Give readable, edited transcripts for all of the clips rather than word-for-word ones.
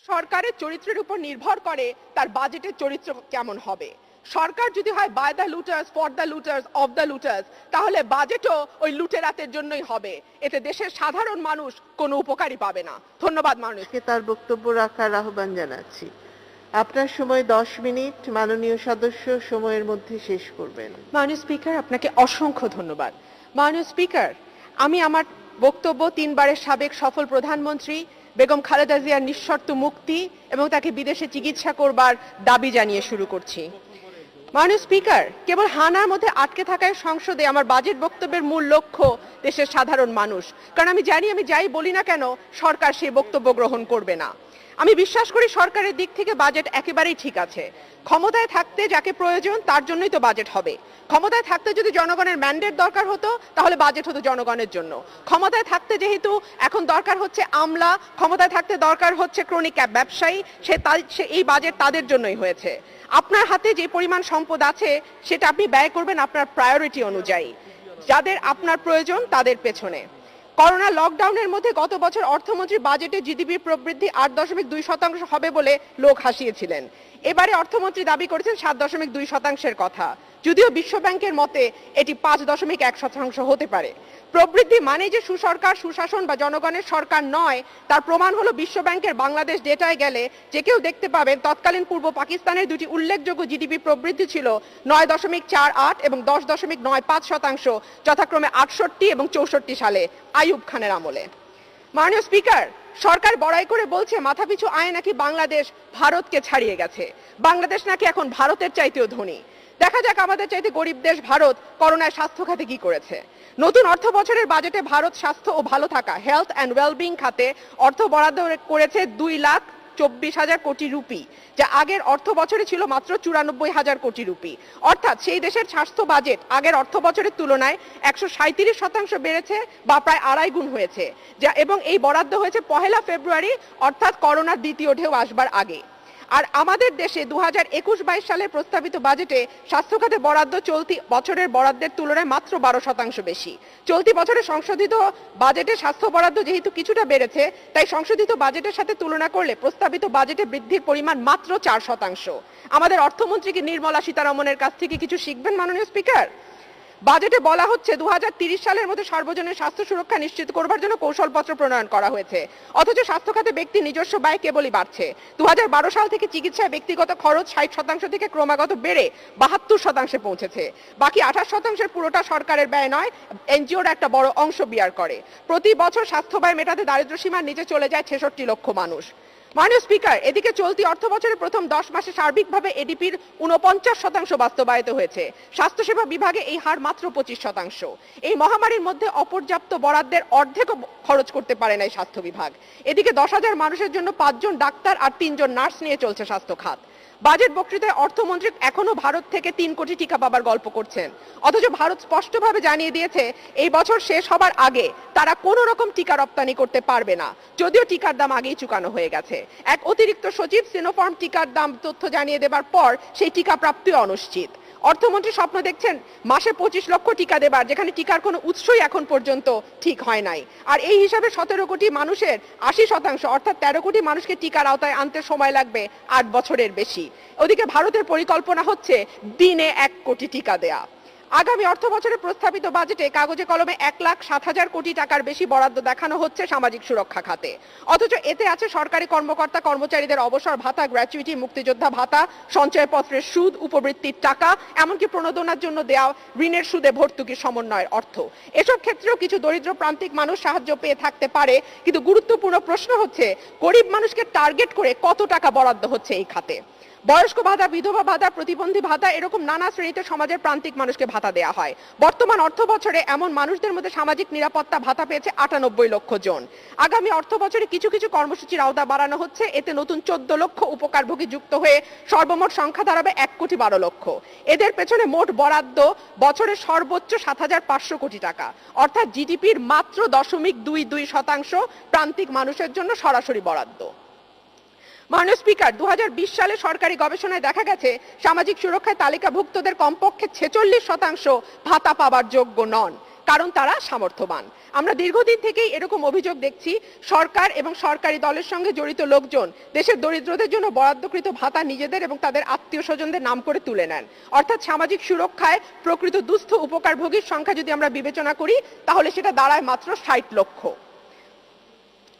সরকারের চরিত্রের উপর নির্ভর করে তার বাজেটের চরিত্র কেমন হবে। সরকার যদি হয় by the looters, for the looters, of the looters, তাহলে বাজেটও ওই লুটেরাতের জন্যই হবে। এতে দেশের সাধারণ মানুষ কোনো উপকারই পাবে না। ধন্যবাদ মাননীয়। তার বক্তব্য রাখার আহ্বান জানাচ্ছি। আপনার সময় 10 মিনিট, মাননীয় সদস্য সময়ের মধ্যে শেষ করবেন। মাননীয় স্পিকার, আপনাকে অসংখ্য ধন্যবাদ। মাননীয় স্পিকার, আমি আমার বক্তব্য 3 বারের সাবেক সফল প্রধানমন্ত্রী বেগম খালেদা জিয়ার নিঃশর্ত মুক্তি এবং তাকে বিদেশে চিকিৎসা করবার দাবি জানিয়ে শুরু করছি। মাননীয় স্পিকার, কেবল হানার মধ্যে আটকে থাকায় সংসদে আমার বাজেট বক্তব্যের মূল লক্ষ্য দেশের সাধারণ মানুষ, কারণ আমি জানি আমি যাই বলি না কেন সরকার সেই বক্তব্য গ্রহণ করবে না। আমি বিশ্বাস করি সরকারের দিক থেকে বাজেট একেবারেই ঠিক আছে। ক্ষমতায় থাকতে যাকে প্রয়োজন তার জন্যই তো বাজেট হবে। ক্ষমতায় থাকতে যদি জনগণের ম্যান্ডেট দরকার হতো তাহলে বাজেট হতো জনগণের জন্য। ক্ষমতায় থাকতে যেহেতু এখন দরকার হচ্ছে আমলা, ক্ষমতায় থাকতে দরকার হচ্ছে ক্রনিক ব্যবসায়ী, এই বাজেট তাদের জন্যই হয়েছে। আপনার হাতে যে পরিমাণ সম্পদ আছে সেটা আপনি ব্যয় করবেন আপনার প্রায়োরিটি অনুযায়ী, যাদের আপনার প্রয়োজন তাদের পেছনে। করোনা লকডাউনের মধ্যে গত বছর অর্থমন্ত্রী বাজেটে জিডিপি প্রবৃদ্ধি 8.2% হবে বলে লোক হাসিয়েছিলেন। এবারে অর্থমন্ত্রী দাবি করেছেন 7.2%-এর কথা, যদিও বিশ্ব ব্যাংকের মতে এটি 5.1% হতে পারে। প্রবৃদ্ধি মানে যে সুসরকার, সুশাসন বা জনগণের সরকার নয় তার প্রমাণ হলো বিশ্ব ব্যাংকের বাংলাদেশ ডেটায় গেলে যে কেউ দেখতে পাবেন তৎকালীন পূর্ব পাকিস্তানের দুটি উল্লেখযোগ্য জিডিপি প্রবৃদ্ধি ছিল 9.48 এবং 10.95%, যথাক্রমে 68 এবং 64 সালে আইয়ুব খানের আমলে। মাননীয় স্পিকার, সরকার বড়াই করে বলছে মাথাপিছু আয় নাকি বাংলাদেশ ভারতকে ছাড়িয়ে গেছে, বাংলাদেশ নাকি এখন ভারতের চাইতেও ধনী। দেখা যাক আমাদের চাইতে গরিব দেশ ভারত করোনায় স্বাস্থ্য খাতে কি করেছে। নতুন অর্থ বছরের বাজেটে ভারত স্বাস্থ্য ও ভালো থাকা, হেলথ অ্যান্ড ওয়েলবিং খাতে অর্থ বরাদ্দ করেছে 2,24,000 কোটি রুপি, যা আগের অর্থ বছরে ছিল মাত্র 94,000 কোটি রুপি। অর্থাৎ সেই দেশের স্বাস্থ্য বাজেট আগের অর্থ বছরের তুলনায় 137% বেড়েছে বা প্রায় 2.5 গুণ হয়েছে, এবং এই বরাদ্দ হয়েছে 1 ফেব্রুয়ারি, অর্থাৎ করোনার দ্বিতীয় ঢেউ আসবার আগে। আর আমাদের দেশে 2021-22 সালের প্রস্তাবিত বাজেটে স্বাস্থ্য খাতে বরাদ্দ চলতি বছরের বরাদ্দের তুলনায় মাত্র 12% বেশি। চলতি বছরে সংশোধিত বাজেটে স্বাস্থ্য বরাদ্দ যেহেতু কিছুটা বেড়েছে, তাই সংশোধিত বাজেটের সাথে তুলনা করলে প্রস্তাবিত বাজেটে বৃদ্ধির পরিমাণ মাত্র 4%। আমাদের অর্থমন্ত্রী কি নির্মলা সীতারমণের কাছ থেকে কিছু শিখবেন মাননীয় স্পিকার? বাজেটে বলা হচ্ছে 2030 সালের মধ্যে সার্বজনীন স্বাস্থ্য সুরক্ষা নিশ্চিত করবার জন্য কৌশলপত্র প্রণয়ন করা হয়েছে, অথচ স্বাস্থ্য খাতে ব্যক্তি নিজস্ব ব্যয় কেবলই বাড়ছে। 2012 সাল থেকে চিকিৎসায় ব্যক্তিগত খরচ 60% থেকে ক্রমাগত বেড়ে 72% পৌঁছেছে। বাকি 28%-এর পুরোটা সরকারের ব্যয় নয়, এনজিওর একটা বড় অংশ বিয়ার করে। প্রতি বছর স্বাস্থ্য ব্যয় মেটাতে দারিদ্র্যসীমার নিচে চলে যায় 66 লক্ষ মানুষ। মাননীয় স্পিকার, এদিকে চলতি অর্থ বছরের প্রথম 10 মাসে সার্বিকভাবে এডিপির 49% বাস্তবায়িত হয়েছে। স্বাস্থ্যসেবা বিভাগে এই হার মাত্র 25%। এই মহামারীর মধ্যে অপর্যাপ্ত বরাদ্দের অর্ধেকও খরচ করতে পারে না স্বাস্থ্য বিভাগ। এদিকে 10,000 মানুষের জন্য 5 জন ডাক্তার আর 3 জন নার্স নিয়ে চলছে স্বাস্থ্য খাত। বাজেট বক্তৃতায় অর্থমন্ত্রী এখনো ভারত থেকে 3 কোটি টিকা পাবার গল্প করছেন, অথচ ভারত স্পষ্টভাবে জানিয়ে দিয়েছে এই বছর শেষ হবার আগে তারা কোনো রকম টিকা রপ্তানি করতে পারবে না, যদিও টিকার দাম আগেই চুকানো হয়ে গেছে। এক অতিরিক্ত সচিব সিনোফার্ম টিকার দাম তথ্য জানিয়ে দেবার পর সেই টিকা প্রাপ্তিও অনিশ্চিত। অর্থমন্ত্রী স্বপ্ন দেখছেন মাসে 25 লক্ষ টিকা দেবার, যেখানে টিকার কোনো উৎসই এখন পর্যন্ত ঠিক হয় নাই। আর এই হিসাবে 17 কোটি মানুষের 80% অর্থাৎ 13 কোটি মানুষকে টিকার আওতায় আনতে সময় লাগবে 8 বছরের বেশি। ওদিকে ভারতের পরিকল্পনা হচ্ছে দিনে 1 কোটি টিকা দেয়া। আগামী অর্থ বছরের প্রস্তাবিত বাজেটে কাগজে কলমে 1,07,000 কোটি টাকার বেশি বরাদ্দ দেখানো হচ্ছে সামাজিক সুরক্ষা খাতে, অথচ এতে আছে সরকারি কর্মকর্তা কর্মচারীদের অবসর ভাতা, গ্র্যাচুইটি, মুক্তিযোদ্ধা ভাতা, সঞ্চয়পত্রের সুদ, উপবৃত্তির টাকা, এমনকি প্রণোদনার জন্য দেওয়া ঋণের সুদে ভর্তুকির সমন্বয়ের অর্থ। এসব ক্ষেত্রেও কিছু দরিদ্র প্রান্তিক মানুষ সাহায্য পেয়ে থাকতে পারে, কিন্তু গুরুত্বপূর্ণ প্রশ্ন হচ্ছে গরিব মানুষকে টার্গেট করে কত টাকা বরাদ্দ হচ্ছে এই খাতে। বয়স্ক ভাতা, বিধবা ভাতা, প্রতিবন্ধী ভাতা, এরকম নানা শ্রেণীতে সমাজের প্রান্তিক মানুষকে ভাতা দেওয়া হয়। বর্তমান অর্থ বছরে এমন মানুষদের মধ্যে সামাজিক নিরাপত্তা ভাতা পেয়েছে 98 লক্ষ জন। আগামী অর্থ বছরে কিছু কিছু কর্মসূচির আওতা বাড়ানো হচ্ছে, এতে নতুন 14 লক্ষ উপকারভোগী যুক্ত হয়ে সর্বমোট সংখ্যা দাঁড়াবে 1,12,00,000। এদের পেছনে মোট বরাদ্দ বছরে সর্বোচ্চ 7,500 কোটি টাকা, অর্থাৎ জিডিপির মাত্র 0.22% প্রান্তিক মানুষের জন্য সরাসরি বরাদ্দ। মাননীয় স্পিকার, 2020 সালে সরকারি গবেষণায় দেখা গেছে সামাজিক সুরক্ষায় তালিকাভুক্তদের কমপক্ষে 46% ভাতা পাবার যোগ্য নন। কারণ তারা সামর্থ্যবান। আমরা দীর্ঘদিন থেকেই এরকম অভিযোগ দেখছি, সরকার এবং সরকারি দলের সঙ্গে জড়িত লোকজন দেশের দরিদ্রদের জন্য বরাদ্দকৃত ভাতা নিজেদের এবং তাদের আত্মীয় স্বজনদের নাম করে তুলে নেন। অর্থাৎ সামাজিক সুরক্ষায় প্রকৃত দুস্থ উপকারভোগীর সংখ্যা যদি আমরা বিবেচনা করি তাহলে সেটা দাঁড়ায় মাত্র 60 লক্ষ।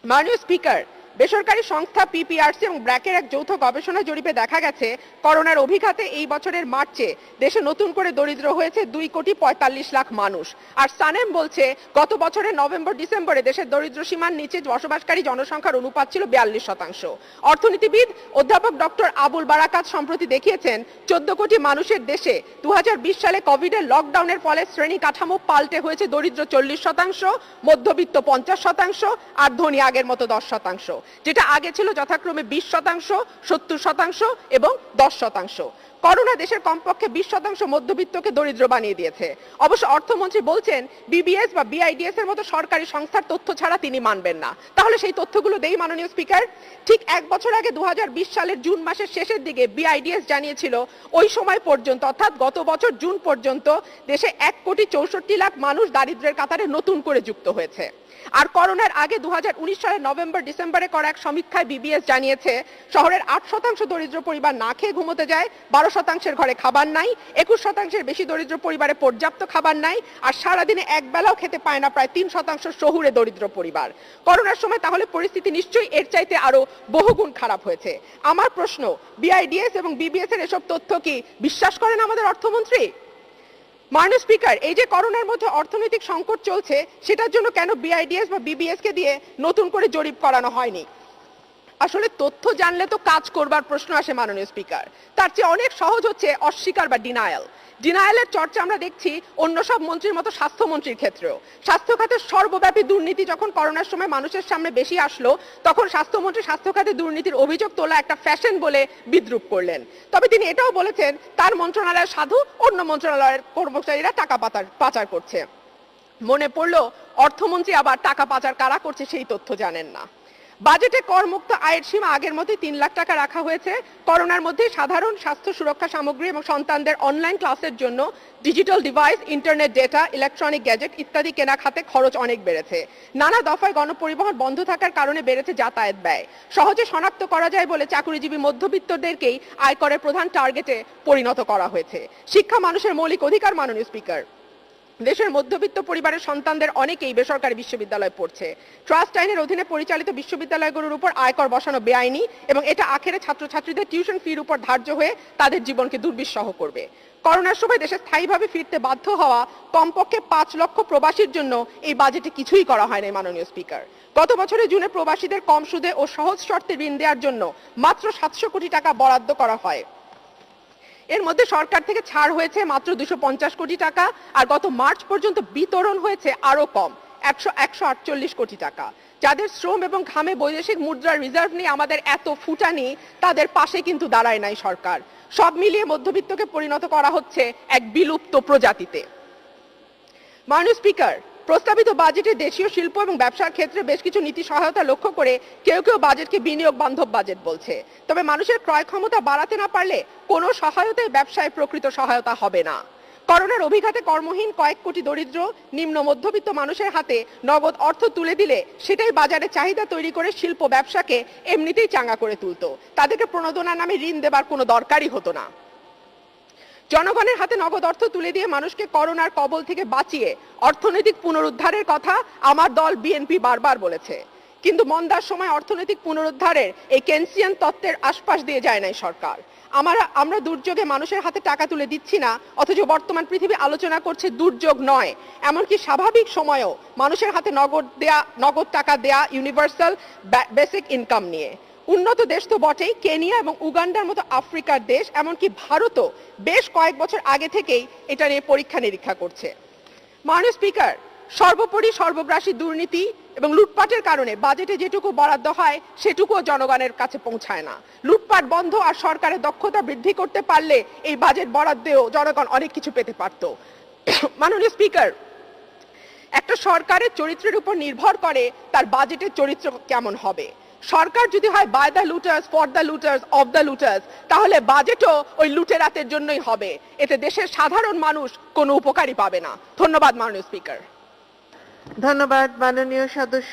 মাননীয় স্পিকার, বেসরকারি সংস্থা পিপিআরসি এবং ব্র্যাকের এক যৌথ গবেষণা জরিপে দেখা গেছে করোনার অভিঘাতে এই বছরের মার্চে দেশে নতুন করে দরিদ্র হয়েছে 2,45,00,000 মানুষ। আর সানেম বলছে গত বছরের নভেম্বর ডিসেম্বরে দেশের দরিদ্র সীমার নিচে বসবাসকারী জনসংখ্যার অনুপাত ছিল 42%। অর্থনীতিবিদ অধ্যাপক ডক্টর আবুল বারাকাত সম্প্রতি দেখিয়েছেন 14 কোটি মানুষের দেশে 2020 সালে কোভিডের লকডাউনের ফলে শ্রেণী কাঠামো পাল্টে হয়েছে দরিদ্র 40%, মধ্যবিত্ত 50% আর ধনী আগের মতো 10%, যেটা আগে ছিল যথাক্রমে 20%, 70% এবং 10%। করোনা দেশের কমপক্ষে 20% মধ্যবিত্তকে দরিদ্র বানিয়ে দিয়েছে। অবশ্য অর্থমন্ত্রী বলছেন বিবিএস বা বিআইডিএস এর মতো সরকারি সংস্থার তথ্য ছাড়া তিনি মানবেন না। তাহলে সেই তথ্যগুলো দেই মাননীয় স্পিকার। ঠিক এক বছর আগে 2020 সালের জুন মাসের শেষের দিকে বিআইডিএস জানিয়েছিল ওই সময় পর্যন্ত অর্থাৎ গত বছর জুন পর্যন্ত দেশে 1,64,00,000 মানুষ দারিদ্র্যের কাতারে নতুন করে যুক্ত হয়েছে। আর করোনার আগে 2019 সালের নভেম্বর ডিসেম্বরে করা এক সমীক্ষায় বিবিএস জানিয়েছে শহরের 8% দরিদ্র পরিবার না খেয়ে ঘুমোতে যায়, 12% ঘরে খাবার নাই, 21% বেশি দরিদ্র পরিবারে পর্যাপ্ত খাবার নাই, আর সারাদিনে এক বেলাও খেতে পায় না প্রায় 3% শহুরে দরিদ্র পরিবার। করোনার সময় তাহলে পরিস্থিতি নিশ্চয়ই এর চাইতে আরো বহুগুণ খারাপ হয়েছে। আমার প্রশ্ন, বিআইডিএস এবং বিবিএস এর এসব তথ্য কি বিশ্বাস করেন আমাদের অর্থমন্ত্রী? মাননীয় স্পিকার, এই যে করোনার মধ্যে অর্থনৈতিক সংকট চলছে সেটার জন্য কেন বিআইডিএস বা বিবিএস কে দিয়ে নতুন করে জরিপ করানো হয়নি? আসলে তথ্য জানলে তো কাজ করবার প্রশ্ন আসে মাননীয় স্পিকার। তার চেয়ে অনেক সহজ হচ্ছে অস্বীকার বা ডিনায়ালের চর্চা আমরা দেখছি অন্য সব মন্ত্রীর মতো স্বাস্থ্যমন্ত্রীর ক্ষেত্রেও। স্বাস্থ্য খাতের সর্বব্যাপী দুর্নীতি যখন করোনার সময় মানুষের সামনে বেশি আসলো তখন স্বাস্থ্যমন্ত্রী স্বাস্থ্য খাতে দুর্নীতির অভিযোগ তোলা একটা ফ্যাশন বলে বিদ্রূপ করলেন। তবে তিনি এটাও বলেছেন তার মন্ত্রণালয়ের সাধু অন্য মন্ত্রণালয়ের কর্মচারীরা টাকা পাচার করছে। মনে পড়লো অর্থমন্ত্রী আবার টাকা পাচার কারা করছে সেই তথ্য জানেন না। বাজেটে করমুক্ত আয়ের সীমা আগের মতোই 3 লাখ টাকা রাখা হয়েছে। করোনার মধ্যে সাধারণ স্বাস্থ্য সুরক্ষা সামগ্রী এবং সন্তানদের অনলাইন ক্লাসের জন্য digital device, internet data, electronic gadget ইত্যাদি কেনা খাতে খরচ অনেক বেড়েছে। নানা দফায় গণপরিবহন বন্ধ থাকার কারণে বেড়েছে যাতায়াত ব্যয়। সহজে শনাক্ত করা যায় বলে চাকরিজীবী মধ্যবিত্তদেরকেই আয়করের প্রধান টার্গেটে পরিণত করা হয়েছে। শিক্ষা মানুষের মৌলিক অধিকার মাননীয় স্পিকার। দেশের মধ্যবিত্ত পরিবারের সন্তানদের অনেকেই বেসরকারি বিশ্ববিদ্যালয়ে পড়ছে। ট্রাস্ট আইনের অধীনে পরিচালিত বিশ্ববিদ্যালয়গুলোর উপর আয়কর বসানো বেআইনি এবং এটা আখেরে ছাত্রছাত্রীদের টিউশন ফির উপর ধার্য হয়ে তাদের জীবনকে দুর্বিষহ করবে। করোনার সময় দেশে স্থায়ীভাবে ফিরতে বাধ্য হওয়া কমপক্ষে 5 লক্ষ প্রবাসীর জন্য এই বাজেটে কিছুই করা হয়নি মাননীয় স্পিকার। গত বছরের জুনে প্রবাসীদের কম সুদে ও সহজ শর্তে ঋণ দেওয়ার জন্য মাত্র 700 কোটি টাকা বরাদ্দ করা হয়। এর মধ্যে সরকার থেকে ছাড় হয়েছে মাত্র 250 কোটি টাকা, আর গত মার্চ পর্যন্ত বিতরণ হয়েছে আরো কম 148 কোটি টাকা। যাদের শ্রম এবং ঘামে বৈদেশিক মুদ্রার রিজার্ভ নিয়ে আমাদের এত ফুটানি, তাদের পাশে কিন্তু দাঁড়ায় নাই সরকার। সব মিলিয়ে মধ্যবিত্তকে পরিণত করা হচ্ছে এক বিলুপ্ত প্রজাতিতে। মাননীয় স্পিকার, প্রস্তাবিত বাজেটে দেশীয় শিল্প এবং ব্যবসার ক্ষেত্রে বেশ কিছু নীতি সহায়তা লক্ষ্য করে কেউ কেউ বাজেটকে বিনিয়োগ বান্ধব বাজেট বলছে। তবে মানুষের ক্রয় ক্ষমতা বাড়াতে না পারলে কোনো সহায়তাই ব্যবসায় প্রকৃত সহায়তা হবে না। করোনার অভিঘাতে কর্মহীন কয়েক কোটি দরিদ্র নিম্ন মধ্যবিত্ত মানুষের হাতে নগদ অর্থ তুলে দিলে সেটাই বাজারে চাহিদা তৈরি করে শিল্প ব্যবসাকে এমনিতেই চাঙ্গা করে তুলতো। তাদেরকে প্রণোদনার নামে ঋণ দেবার কোনো দরকারই হতো না। জনগণের হাতে নগদ অর্থ তুলে দিয়ে মানুষকে করোনার কবল থেকে বাঁচিয়ে অর্থনৈতিক পুনরুদ্ধারের কথা আমার দল বিএনপি বারবার বলেছে, কিন্তু মন্দার সময় অর্থনৈতিক পুনরুদ্ধারের এই কেনসিয়ান তত্ত্বের আশপাশ দিয়ে যায় নাই সরকার। আমরা দুর্যোগে মানুষের হাতে টাকা তুলে দিচ্ছি না, অথচ বর্তমান পৃথিবী আলোচনা করছে দুর্যোগ নয় এমনকি স্বাভাবিক সময়েও মানুষের হাতে নগদ টাকা দেয়া ইউনিভার্সাল বেসিক ইনকাম নিয়ে। উন্নত দেশ তো বটেই, কেনিয়া এবং উগান্ডার মতো আফ্রিকার দেশ, এমনকি ভারতও বেশ কয়েক বছর আগে থেকেই এটা নিয়ে পরীক্ষা নিরীক্ষা করছে। মাননীয় স্পিকার, সর্বোপরি সর্বগ্রাসী দুর্নীতি এবং লুটপাটের কারণে বাজেটে যেটুকু বরাদ্দ হয় সেটুকুও জনগণের কাছে পৌঁছায় না। লুটপাট বন্ধ আর সরকারের দক্ষতা বৃদ্ধি করতে পারলে এই বাজেট বরাদ্দেও জনগণ অনেক কিছু পেতে পারত। মাননীয় স্পিকার, একটা সরকারের চরিত্রের উপর নির্ভর করে তার বাজেটের চরিত্র কেমন হবে। সরকার যদি হয় by the looters, for the looters, of the looters, তাহলে বাজেটও ওই লুটেরাতের জন্যই হবে। এতে দেশের সাধারণ মানুষ কোনো উপকারই পাবে না। ধন্যবাদ মাননীয় স্পিকার। ধন্যবাদ মাননীয় সদস্য।